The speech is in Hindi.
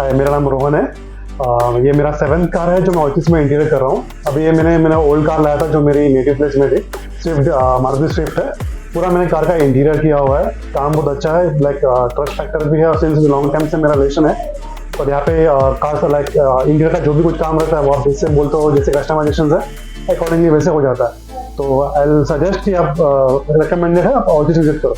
हाय, मेरा नाम रोहन है। ये मेरा 7th कार है जो मैं ऑर्चिस में इंटीरियर कर रहा हूँ। अभी ये मैंने ओल्ड कार लाया था जो मेरी नेटिव प्लेस में थी, स्विफ्ट, मारुति स्विफ्ट है। पूरा मैंने कार का इंटीरियर किया हुआ है, काम बहुत अच्छा है, लाइक ट्रस्ट फैक्टर भी है और सिंस लॉन्ग टाइम से मेरा रिलेशन है। और यहाँ पे कार से लाइक इंटीरियर का जो भी कुछ काम रहता है वो आप जैसे बोलते हो, जैसे कस्टमाइजेशन है अकॉर्डिंगली वैसे हो जाता है। तो आई विल सजेस्ट कि आप रिकमेंडेड है, आप ऑर्चिस विजिट करो।